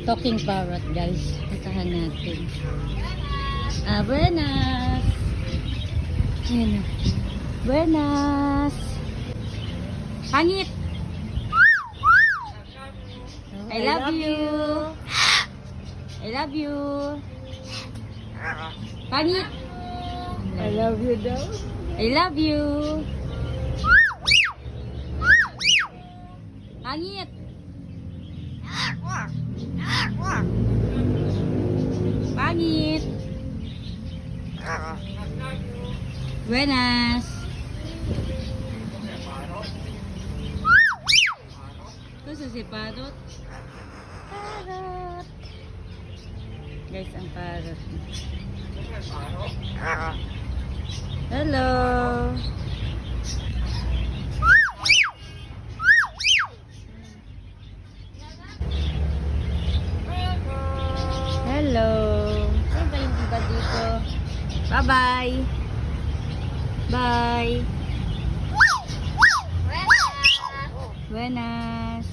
Talking parrot, guys. Puntahan natin. Buenas. Ayan na. Buenas. Pangit. I love you. I love you. Pangit. I love you daw. I love you. Pangit. Pangit. Buenas. Ito si parrot. Parrot. Guys, ang parrot. Hello. Hello. Saan ba yung iba dito? Bye-bye. Bye. Buenas.